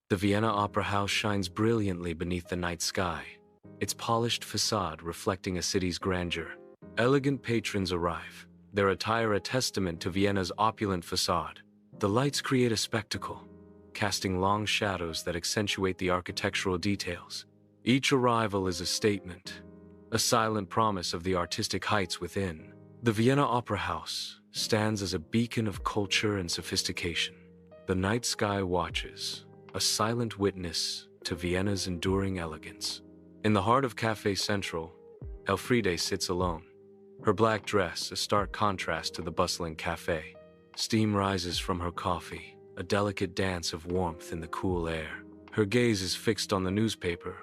The Vienna Opera House shines brilliantly beneath the night sky, its polished facade reflecting a city's grandeur. Elegant patrons arrive, their attire a testament to Vienna's opulent facade. The lights create a spectacle, casting long shadows that accentuate the architectural details. Each arrival is a statement, a silent promise of the artistic heights within. The Vienna Opera House stands as a beacon of culture and sophistication. The night sky watches, a silent witness to Vienna's enduring elegance. In the heart of Café Central, Elfriede sits alone. Her black dress a stark contrast to the bustling cafe. Steam rises from her coffee, a delicate dance of warmth in the cool air. Her gaze is fixed on the newspaper,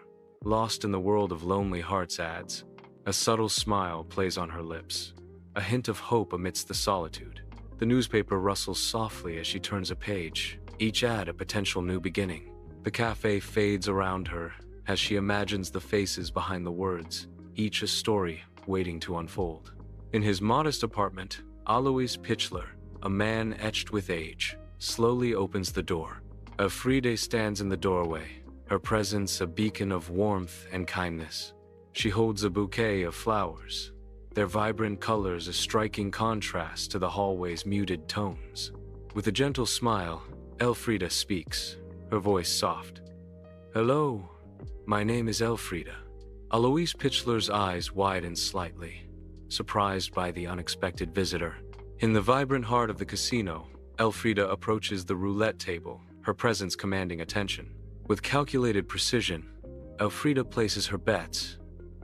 lost in the world of Lonely Hearts ads. A subtle smile plays on her lips, a hint of hope amidst the solitude. The newspaper rustles softly as she turns a page, each ad a potential new beginning. The cafe fades around her as she imagines the faces behind the words, each a story waiting to unfold. In his modest apartment, Alois Pichler, a man etched with age, slowly opens the door. Elfriede stands in the doorway, her presence a beacon of warmth and kindness. She holds a bouquet of flowers, their vibrant colors a striking contrast to the hallway's muted tones. With a gentle smile, Elfriede speaks, her voice soft. "Hello, my name is Elfriede." Alois Pichler's eyes widen slightly, surprised by the unexpected visitor. In the vibrant heart of the casino, Elfriede approaches the roulette table, her presence commanding attention. With calculated precision, Elfriede places her bets,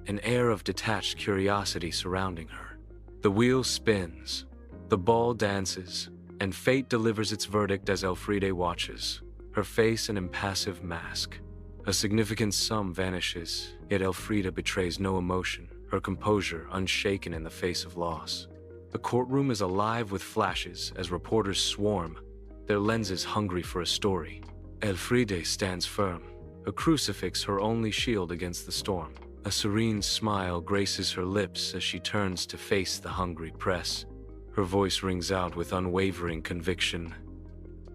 an air of detached curiosity surrounding her. The wheel spins, the ball dances, and fate delivers its verdict as Elfriede watches, her face an impassive mask. A significant sum vanishes, yet Elfriede betrays no emotion, her composure unshaken in the face of loss. The courtroom is alive with flashes as reporters swarm, their lenses hungry for a story. Elfriede stands firm, a crucifix her only shield against the storm. A serene smile graces her lips as she turns to face the hungry press. Her voice rings out with unwavering conviction.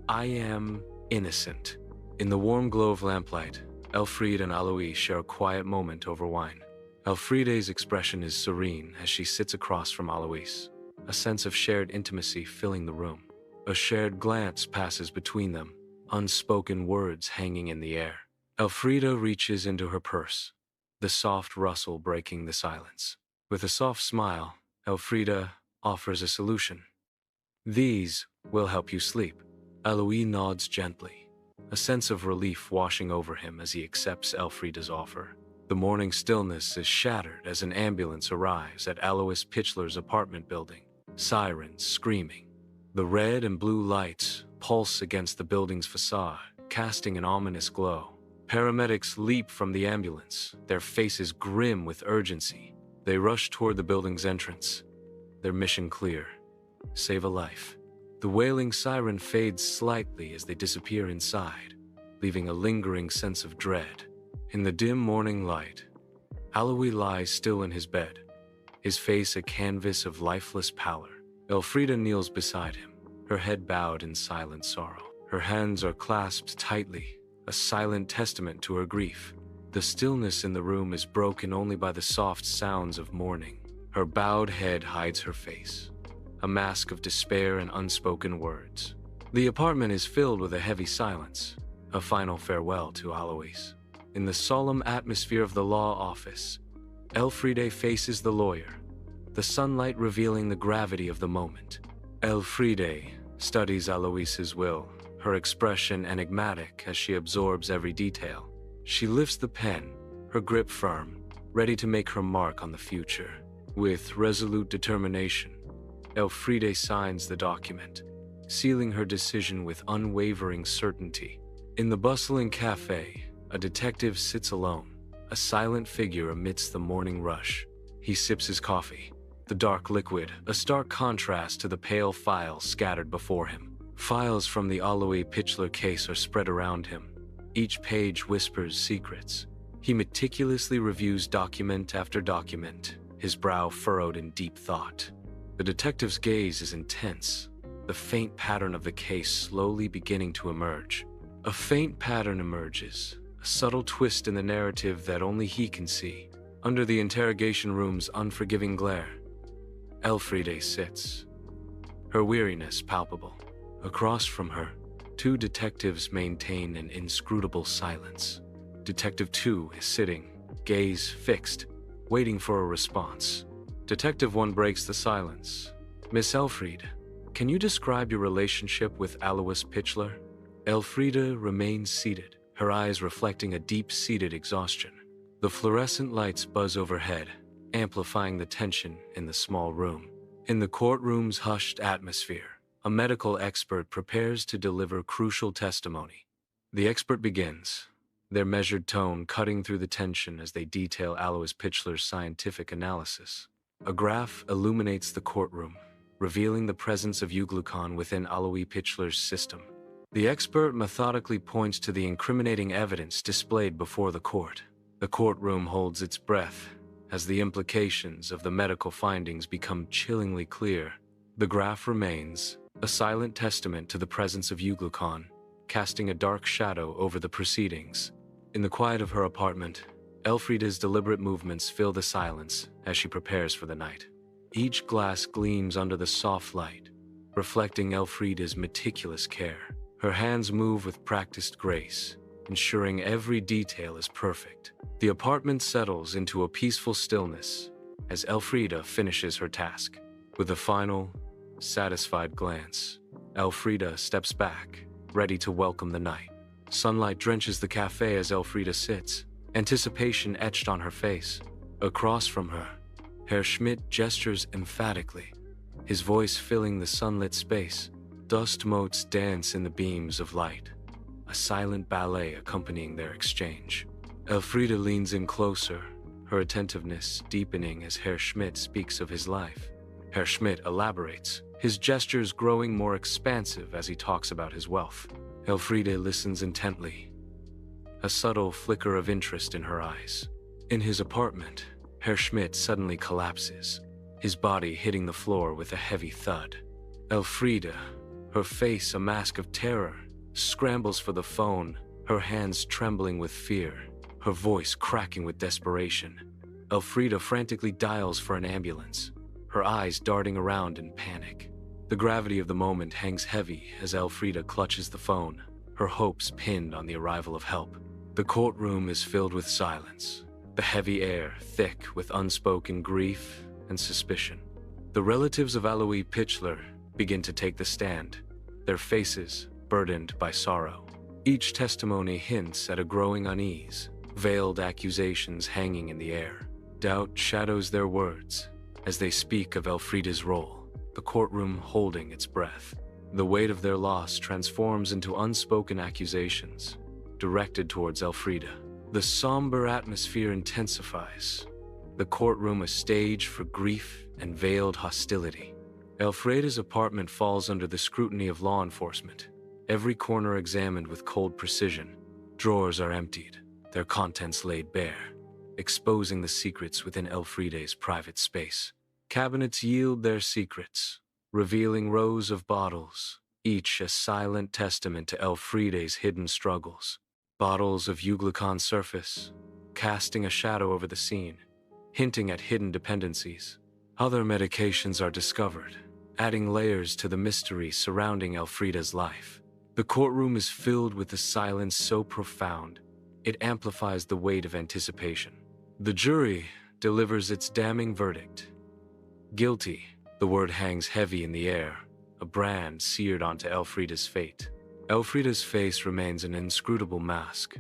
"I am innocent." In the warm glow of lamplight, Elfriede and Alois share a quiet moment over wine. Elfriede's expression is serene as she sits across from Alois, a sense of shared intimacy filling the room. A shared glance passes between them, unspoken words hanging in the air. Elfriede reaches into her purse, the soft rustle breaking the silence. With a soft smile, Elfriede offers a solution. "These will help you sleep." Alois nods gently, a sense of relief washing over him as he accepts Elfriede's offer. The morning stillness is shattered as an ambulance arrives at Alois Pichler's apartment building, sirens screaming. The red and blue lights pulse against the building's facade, casting an ominous glow. Paramedics leap from the ambulance, their faces grim with urgency. They rush toward the building's entrance, their mission clear: save a life. The wailing siren fades slightly as they disappear inside, leaving a lingering sense of dread. In the dim morning light, Alois lies still in his bed, his face a canvas of lifeless pallor. Elfriede kneels beside him, her head bowed in silent sorrow. Her hands are clasped tightly, a silent testament to her grief. The stillness in the room is broken only by the soft sounds of mourning. Her bowed head hides her face, a mask of despair and unspoken words. The apartment is filled with a heavy silence, a final farewell to Alois. In the solemn atmosphere of the law office, Elfriede faces the lawyer, the sunlight revealing the gravity of the moment. Elfriede studies Alois's will, her expression enigmatic as she absorbs every detail. She lifts the pen, her grip firm, ready to make her mark on the future. With resolute determination, Elfriede signs the document, sealing her decision with unwavering certainty. In the bustling cafe, a detective sits alone, a silent figure amidst the morning rush. He sips his coffee, the dark liquid, a stark contrast to the pale files scattered before him. Files from the Alois Pichler case are spread around him. Each page whispers secrets. He meticulously reviews document after document, his brow furrowed in deep thought. The detective's gaze is intense, the faint pattern of the case slowly beginning to emerge. A faint pattern emerges, a subtle twist in the narrative that only he can see. Under the interrogation room's unforgiving glare, Elfriede sits, her weariness palpable. Across from her, two detectives maintain an inscrutable silence. Detective 2 is sitting, gaze fixed, waiting for a response. Detective 1 breaks the silence. Miss Elfriede, can you describe your relationship with Alois Pichler? Elfriede remains seated, her eyes reflecting a deep-seated exhaustion. The fluorescent lights buzz overhead, amplifying the tension in the small room. In the courtroom's hushed atmosphere, a medical expert prepares to deliver crucial testimony. The expert begins, their measured tone cutting through the tension as they detail Alois Pichler's scientific analysis. A graph illuminates the courtroom, revealing the presence of euglucon within Alois Pichler's system. The expert methodically points to the incriminating evidence displayed before the court. The courtroom holds its breath as the implications of the medical findings become chillingly clear. The graph remains, a silent testament to the presence of euglucon, casting a dark shadow over the proceedings. In the quiet of her apartment, Elfriede's deliberate movements fill the silence as she prepares for the night. Each glass gleams under the soft light, reflecting Elfriede's meticulous care. Her hands move with practiced grace, ensuring every detail is perfect. The apartment settles into a peaceful stillness as Elfriede finishes her task. With a final, satisfied glance, Elfriede steps back, ready to welcome the night. Sunlight drenches the cafe as Elfriede sits, anticipation etched on her face. Across from her, Herr Schmidt gestures emphatically, his voice filling the sunlit space. Dust motes dance in the beams of light, a silent ballet accompanying their exchange. Elfriede leans in closer, her attentiveness deepening as Herr Schmidt speaks of his life. Herr Schmidt elaborates, his gestures growing more expansive as he talks about his wealth. Elfriede listens intently, a subtle flicker of interest in her eyes. In his apartment, Herr Schmidt suddenly collapses, his body hitting the floor with a heavy thud. Elfriede, her face a mask of terror, scrambles for the phone, her hands trembling with fear, her voice cracking with desperation. Elfriede frantically dials for an ambulance, her eyes darting around in panic. The gravity of the moment hangs heavy as Elfriede clutches the phone, her hopes pinned on the arrival of help. The courtroom is filled with silence, the heavy air thick with unspoken grief and suspicion. The relatives of Alois Pichler begin to take the stand, their faces burdened by sorrow. Each testimony hints at a growing unease, veiled accusations hanging in the air. Doubt shadows their words as they speak of Elfriede's role, the courtroom holding its breath. The weight of their loss transforms into unspoken accusations, directed towards Elfriede. The somber atmosphere intensifies, the courtroom a stage for grief and veiled hostility. Elfriede's apartment falls under the scrutiny of law enforcement, every corner examined with cold precision. Drawers are emptied, their contents laid bare, exposing the secrets within Elfriede's private space. Cabinets yield their secrets, revealing rows of bottles, each a silent testament to Elfriede's hidden struggles. Bottles of euglucon surface, casting a shadow over the scene, hinting at hidden dependencies. Other medications are discovered, adding layers to the mystery surrounding Elfriede's life. The courtroom is filled with a silence so profound, it amplifies the weight of anticipation. The jury delivers its damning verdict. Guilty, the word hangs heavy in the air, a brand seared onto Elfriede's fate. Elfriede's face remains an inscrutable mask,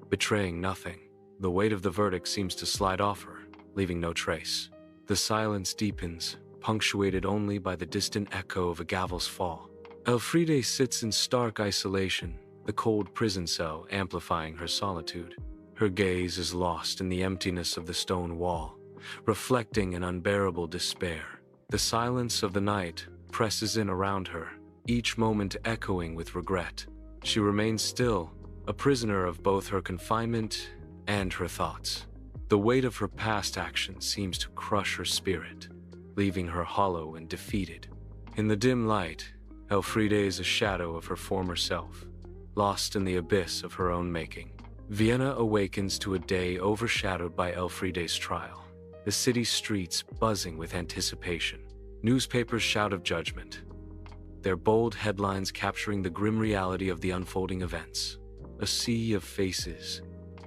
betraying nothing. The weight of the verdict seems to slide off her, leaving no trace. The silence deepens, punctuated only by the distant echo of a gavel's fall. Elfriede sits in stark isolation, the cold prison cell amplifying her solitude. Her gaze is lost in the emptiness of the stone wall, reflecting an unbearable despair. The silence of the night presses in around her, each moment echoing with regret. She remains still, a prisoner of both her confinement and her thoughts. The weight of her past actions seems to crush her spirit, leaving her hollow and defeated. In the dim light, Elfriede is a shadow of her former self, lost in the abyss of her own making. Vienna awakens to a day overshadowed by Elfriede's trial. The city streets buzzing with anticipation. Newspapers shout of judgment, their bold headlines capturing the grim reality of the unfolding events. A sea of faces,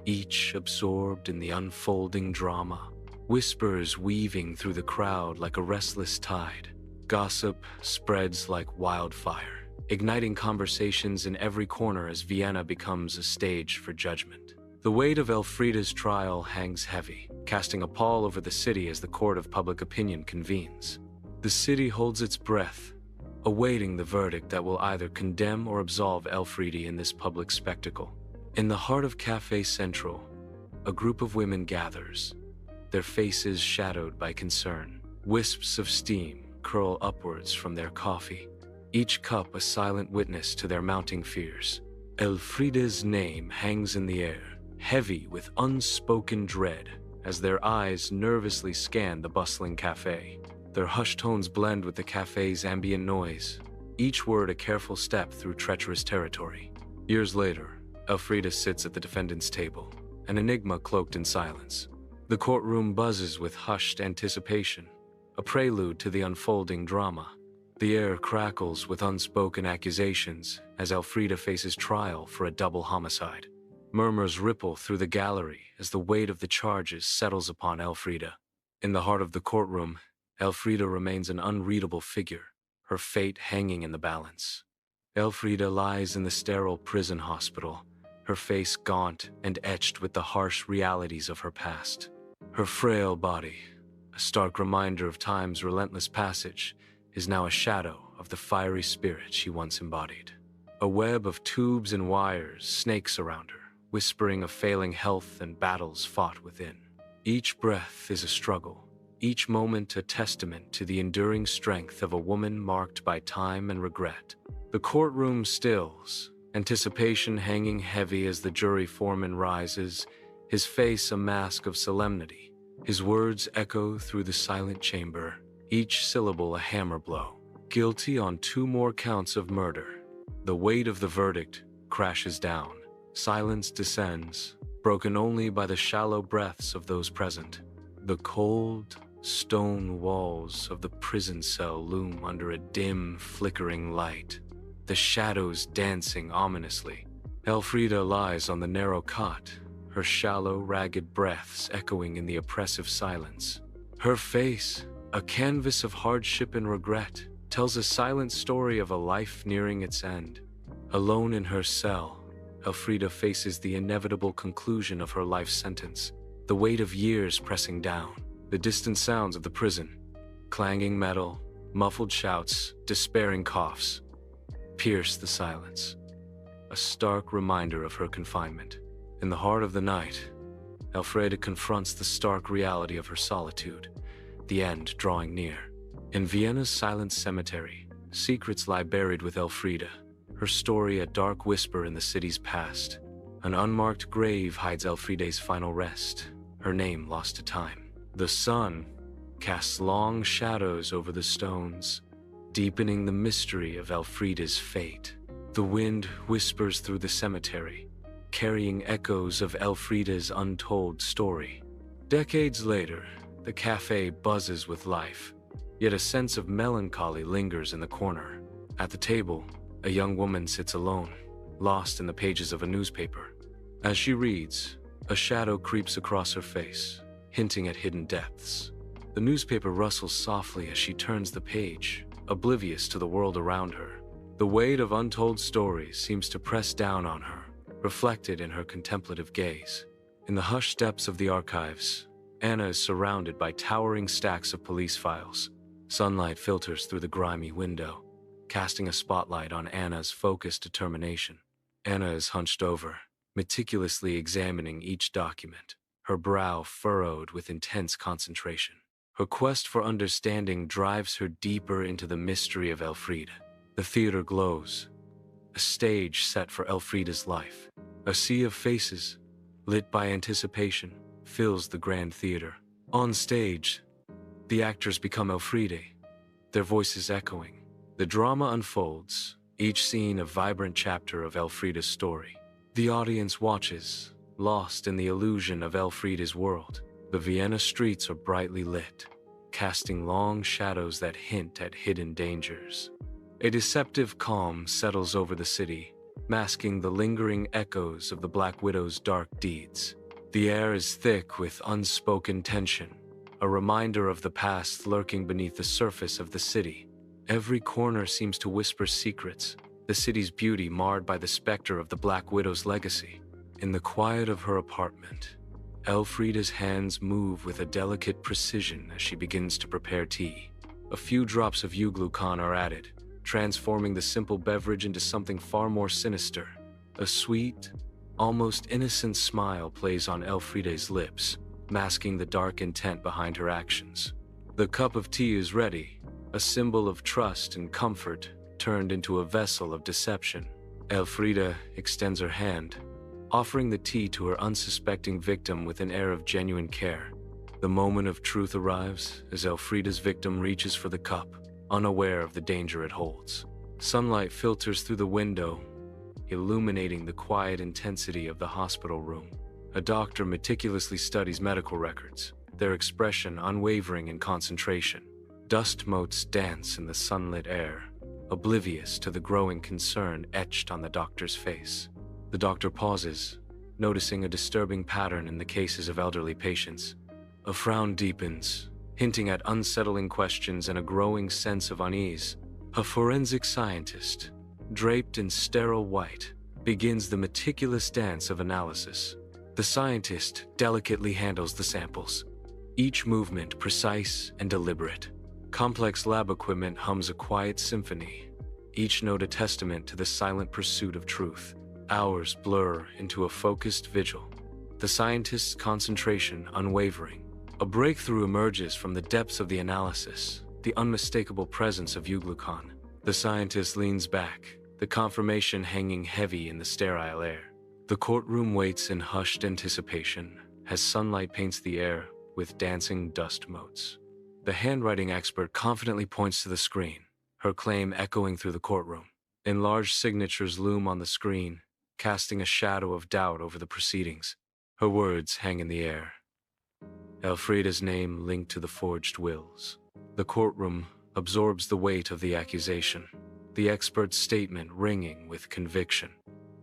each absorbed in the unfolding drama. Whispers weaving through the crowd like a restless tide. Gossip spreads like wildfire, igniting conversations in every corner as Vienna becomes a stage for judgment. The weight of Elfriede's trial hangs heavy, casting a pall over the city as the court of public opinion convenes. The city holds its breath, awaiting the verdict that will either condemn or absolve Elfriede in this public spectacle. In the heart of Café Central, a group of women gathers, their faces shadowed by concern. Wisps of steam curl upwards from their coffee, each cup a silent witness to their mounting fears. Elfriede's name hangs in the air, heavy with unspoken dread, as their eyes nervously scan the bustling cafe. Their hushed tones blend with the cafe's ambient noise, each word a careful step through treacherous territory. Years later, Elfriede sits at the defendant's table, an enigma cloaked in silence. The courtroom buzzes with hushed anticipation, a prelude to the unfolding drama. The air crackles with unspoken accusations as Elfriede faces trial for a double homicide. Murmurs ripple through the gallery as the weight of the charges settles upon Elfriede. In the heart of the courtroom, Elfriede remains an unreadable figure, her fate hanging in the balance. Elfriede lies in the sterile prison hospital, her face gaunt and etched with the harsh realities of her past. Her frail body, a stark reminder of time's relentless passage, is now a shadow of the fiery spirit she once embodied. A web of tubes and wires snakes around her, whispering of failing health and battles fought within. Each breath is a struggle, each moment a testament to the enduring strength of a woman marked by time and regret. The courtroom stills, anticipation hanging heavy as the jury foreman rises, his face a mask of solemnity. His words echo through the silent chamber, each syllable a hammer blow. Guilty on 2 more counts of murder. The weight of the verdict crashes down. Silence descends, broken only by the shallow breaths of those present. The cold, stone walls of the prison cell loom under a dim, flickering light, the shadows dancing ominously. Elfriede lies on the narrow cot, her shallow, ragged breaths echoing in the oppressive silence. Her face, a canvas of hardship and regret, tells a silent story of a life nearing its end. Alone in her cell, Elfriede faces the inevitable conclusion of her life sentence, the weight of years pressing down. The distant sounds of the prison, clanging metal, muffled shouts, despairing coughs, pierce the silence, a stark reminder of her confinement. In the heart of the night, Elfriede confronts the stark reality of her solitude, the end drawing near. In Vienna's silent cemetery, secrets lie buried with Elfriede, her story a dark whisper in the city's past. An unmarked grave hides Elfriede's final rest, her name lost to time. The sun casts long shadows over the stones, deepening the mystery of Elfriede's fate. The wind whispers through the cemetery, carrying echoes of Elfriede's untold story. Decades later, the cafe buzzes with life, yet a sense of melancholy lingers in the corner. At the table, a young woman sits alone, lost in the pages of a newspaper. As she reads, a shadow creeps across her face, hinting at hidden depths. The newspaper rustles softly as she turns the page, oblivious to the world around her. The weight of untold stories seems to press down on her, reflected in her contemplative gaze. In the hushed depths of the archives, Anna is surrounded by towering stacks of police files. Sunlight filters through the grimy window, casting a spotlight on Anna's focused determination. Anna is hunched over, meticulously examining each document, her brow furrowed with intense concentration. Her quest for understanding drives her deeper into the mystery of Elfriede. The theater glows, a stage set for Elfriede's life. A sea of faces, lit by anticipation, fills the grand theater. On stage, the actors become Elfriede, their voices echoing. The drama unfolds, each scene a vibrant chapter of Elfriede's story. The audience watches, lost in the illusion of Elfriede's world. The Vienna streets are brightly lit, casting long shadows that hint at hidden dangers. A deceptive calm settles over the city, masking the lingering echoes of the Black Widow's dark deeds. The air is thick with unspoken tension, a reminder of the past lurking beneath the surface of the city. Every corner seems to whisper secrets, the city's beauty marred by the specter of the Black Widow's legacy. In the quiet of her apartment, Elfriede's hands move with a delicate precision as she begins to prepare tea. A few drops of Uglucon are added, transforming the simple beverage into something far more sinister. A sweet, almost innocent smile plays on Elfriede's lips, masking the dark intent behind her actions. The cup of tea is ready, a symbol of trust and comfort turned into a vessel of deception. Elfriede extends her hand, offering the tea to her unsuspecting victim with an air of genuine care. The moment of truth arrives as Elfriede's victim reaches for the cup, unaware of the danger it holds. Sunlight filters through the window, illuminating the quiet intensity of the hospital room. A doctor meticulously studies medical records, their expression unwavering in concentration. Dust motes dance in the sunlit air, oblivious to the growing concern etched on the doctor's face. The doctor pauses, noticing a disturbing pattern in the cases of elderly patients. A frown deepens, hinting at unsettling questions and a growing sense of unease. A forensic scientist, draped in sterile white, begins the meticulous dance of analysis. The scientist delicately handles the samples, each movement precise and deliberate. Complex lab equipment hums a quiet symphony, each note a testament to the silent pursuit of truth. Hours blur into a focused vigil, the scientist's concentration unwavering. A breakthrough emerges from the depths of the analysis, the unmistakable presence of Uglucon. The scientist leans back, the confirmation hanging heavy in the sterile air. The courtroom waits in hushed anticipation as sunlight paints the air with dancing dust motes. The handwriting expert confidently points to the screen, her claim echoing through the courtroom. Enlarged signatures loom on the screen, casting a shadow of doubt over the proceedings. Her words hang in the air, Elfriede's name linked to the forged wills. The courtroom absorbs the weight of the accusation, the expert's statement ringing with conviction.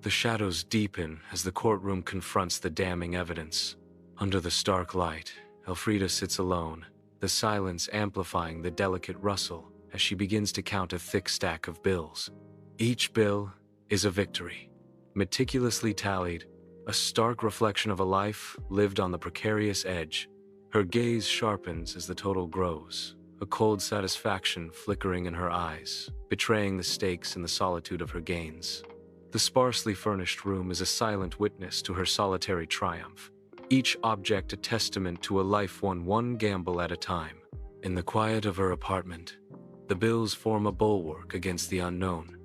The shadows deepen as the courtroom confronts the damning evidence. Under the stark light, Elfriede sits alone, the silence amplifying the delicate rustle as she begins to count a thick stack of bills. Each bill is a victory, meticulously tallied, a stark reflection of a life lived on the precarious edge. Her gaze sharpens as the total grows, a cold satisfaction flickering in her eyes, betraying the stakes in the solitude of her gains. The sparsely furnished room is a silent witness to her solitary triumph, each object a testament to a life won one gamble at a time. In the quiet of her apartment, the bills form a bulwark against the unknown,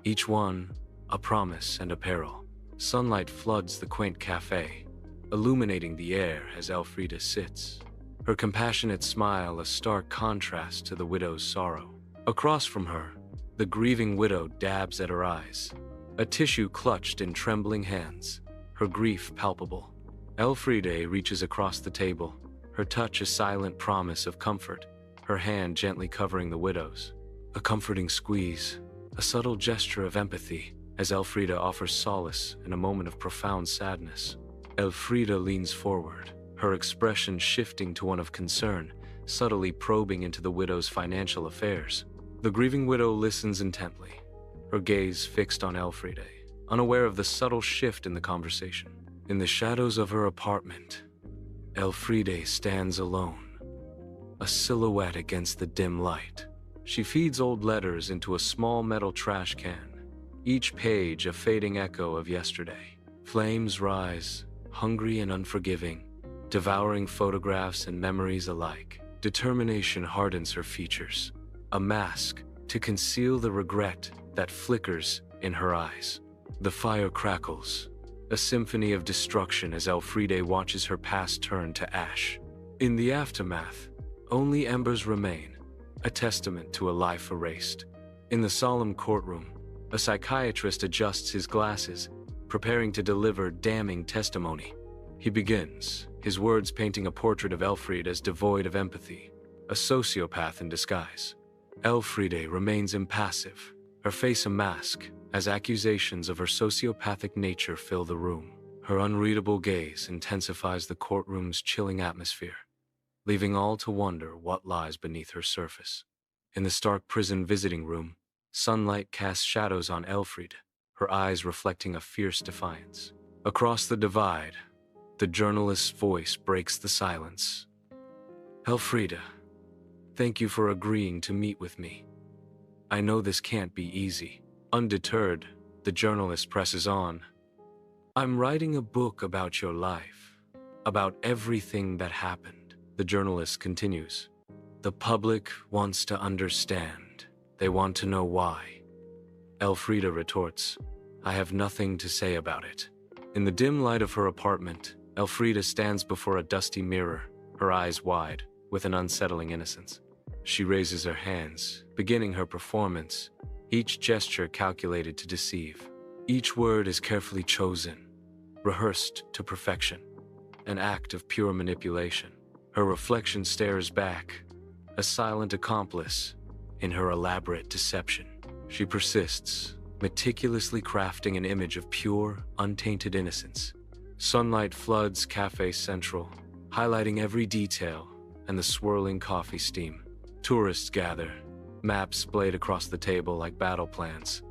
each one a promise and a peril. Sunlight floods the quaint cafe, illuminating the air as Elfriede sits, her compassionate smile a stark contrast to the widow's sorrow. Across from her, the grieving widow dabs at her eyes, a tissue clutched in trembling hands, her grief palpable. Elfriede reaches across the table, her touch a silent promise of comfort, her hand gently covering the widow's. A comforting squeeze, a subtle gesture of empathy, as Elfriede offers solace in a moment of profound sadness. Elfriede leans forward, her expression shifting to one of concern, subtly probing into the widow's financial affairs. The grieving widow listens intently, her gaze fixed on Elfriede, unaware of the subtle shift in the conversation. In the shadows of her apartment, Elfriede stands alone, a silhouette against the dim light. She feeds old letters into a small metal trash can, each page a fading echo of yesterday. Flames rise, hungry and unforgiving, devouring photographs and memories alike. Determination hardens her features, a mask to conceal the regret that flickers in her eyes. The fire crackles, a symphony of destruction as Elfriede watches her past turn to ash. In the aftermath, only embers remain, a testament to a life erased. In the solemn courtroom, A psychiatrist adjusts his glasses, preparing to deliver damning testimony. He begins, his words painting a portrait of Elfriede as devoid of empathy, a sociopath in disguise. Elfriede remains impassive, her face a mask, as accusations of her sociopathic nature fill the room. Her unreadable gaze intensifies the courtroom's chilling atmosphere, leaving all to wonder what lies beneath her surface. In the stark prison visiting room, sunlight casts shadows on Elfriede, her eyes reflecting a fierce defiance. Across the divide, the journalist's voice breaks the silence. Elfriede, thank you for agreeing to meet with me. I know this can't be easy. Undeterred, the journalist presses on. I'm writing a book about your life, about everything that happened. The journalist continues. The public wants to understand. They want to know why. Elfriede retorts, I have nothing to say about it. In the dim light of her apartment, Elfriede stands before a dusty mirror, her eyes wide, with an unsettling innocence. She raises her hands, beginning her performance, each gesture calculated to deceive. Each word is carefully chosen, rehearsed to perfection, an act of pure manipulation. Her reflection stares back, a silent accomplice in her elaborate deception. She persists, meticulously crafting an image of pure, untainted innocence. Sunlight floods Cafe Central, highlighting every detail and the swirling coffee steam. Tourists gather, maps splayed across the table like battle plans.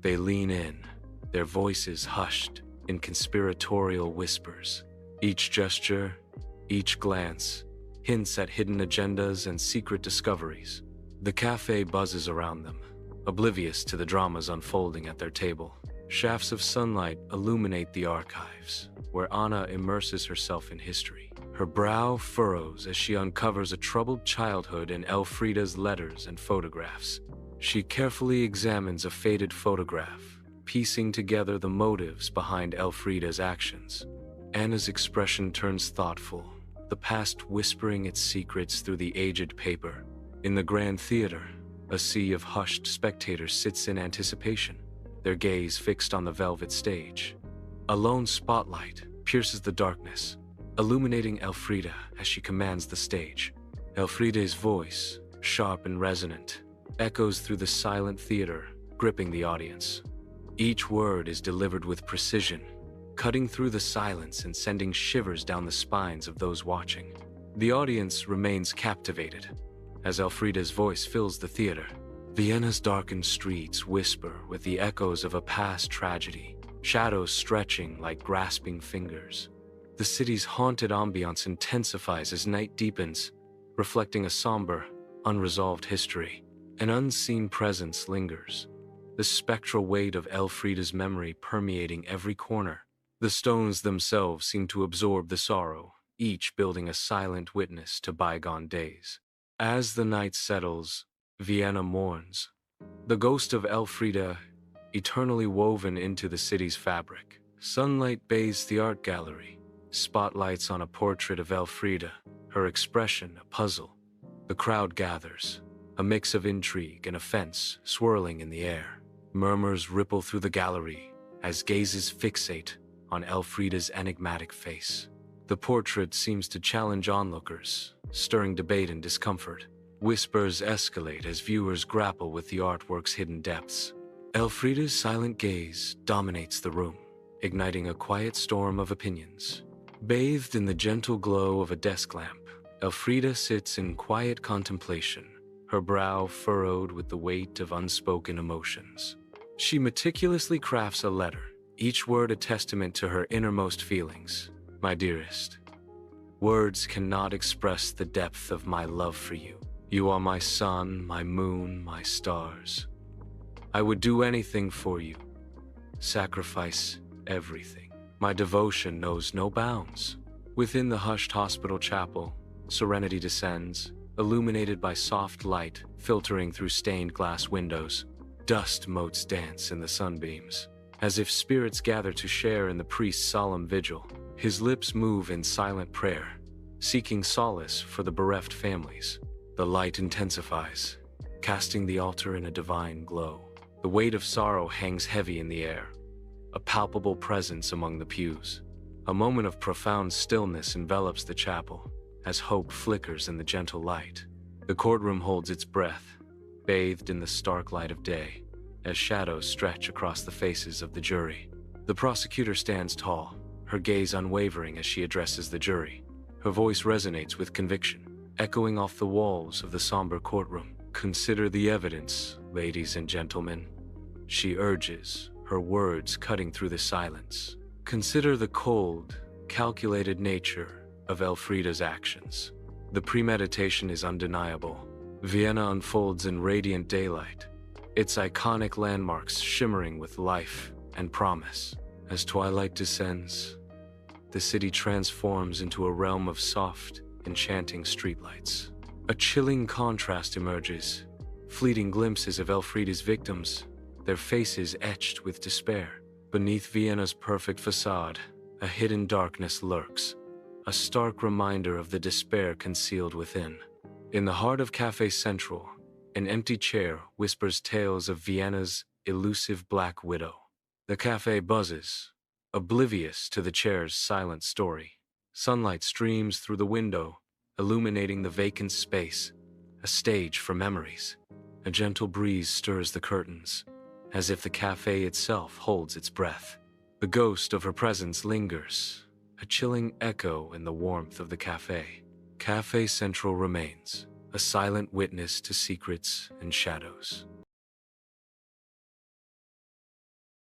They lean in, their voices hushed in conspiratorial whispers. Each gesture, each glance, hints at hidden agendas and secret discoveries. The cafe buzzes around them, oblivious to the dramas unfolding at their table. Shafts of sunlight illuminate the archives, where Anna immerses herself in history. Her brow furrows as she uncovers a troubled childhood in Elfriede's letters and photographs. She carefully examines a faded photograph, piecing together the motives behind Elfriede's actions. Anna's expression turns thoughtful, the past whispering its secrets through the aged paper. In the Grand Theater, a sea of hushed spectators sits in anticipation, their gaze fixed on the velvet stage. A lone spotlight pierces the darkness, illuminating Elfriede as she commands the stage. Elfriede's voice, sharp and resonant, echoes through the silent theater, gripping the audience. Each word is delivered with precision, cutting through the silence and sending shivers down the spines of those watching. The audience remains captivated as Elfriede's voice fills the theater. Vienna's darkened streets whisper with the echoes of a past tragedy, shadows stretching like grasping fingers. The city's haunted ambiance intensifies as night deepens, reflecting a somber, unresolved history. An unseen presence lingers, the spectral weight of Elfriede's memory permeating every corner. The stones themselves seem to absorb the sorrow, each building a silent witness to bygone days. As the night settles, Vienna mourns, the ghost of Elfriede eternally woven into the city's fabric. Sunlight bathes the art gallery, spotlights on a portrait of Elfriede, her expression a puzzle. The crowd gathers, a mix of intrigue and offense swirling in the air. Murmurs ripple through the gallery as gazes fixate on Elfriede's enigmatic face. The portrait seems to challenge onlookers, stirring debate and discomfort. Whispers escalate as viewers grapple with the artwork's hidden depths. Elfriede's silent gaze dominates the room, igniting a quiet storm of opinions. Bathed in the gentle glow of a desk lamp, Elfriede sits in quiet contemplation, her brow furrowed with the weight of unspoken emotions. She meticulously crafts a letter, each word a testament to her innermost feelings. My dearest, words cannot express the depth of my love for you. You are my sun, my moon, my stars. I would do anything for you, sacrifice everything. My devotion knows no bounds. Within the hushed hospital chapel, serenity descends, illuminated by soft light filtering through stained glass windows. Dust motes dance in the sunbeams, as if spirits gather to share in the priest's solemn vigil. His lips move in silent prayer, seeking solace for the bereft families. The light intensifies, casting the altar in a divine glow. The The weight of sorrow hangs heavy in the air, a palpable presence among the pews. A moment of profound stillness envelops the chapel, as hope flickers in the gentle light. The courtroom holds its breath, bathed in the stark light of day, as shadows stretch across the faces of the jury. The prosecutor stands tall, her gaze unwavering as she addresses the jury. Her voice resonates with conviction, echoing off the walls of the somber courtroom. "Consider the evidence, ladies and gentlemen," she urges, her words cutting through the silence. "Consider the cold, calculated nature of Elfriede's actions. The premeditation is undeniable. Vienna unfolds in radiant daylight, its iconic landmarks shimmering with life and promise. As twilight descends, the city transforms into a realm of soft, enchanting streetlights. A chilling contrast emerges, fleeting glimpses of Elfriede's victims, their faces etched with despair. Beneath Vienna's perfect facade, a hidden darkness lurks, a stark reminder of the despair concealed within. In the heart of Café Central, an empty chair whispers tales of Vienna's elusive Black Widow. The café buzzes, oblivious to the chair's silent story. Sunlight streams through the window, illuminating the vacant space, a stage for memories. A gentle breeze stirs the curtains, as if the café itself holds its breath. The ghost of her presence lingers, a chilling echo in the warmth of the café. Café Central remains, a silent witness to secrets and shadows.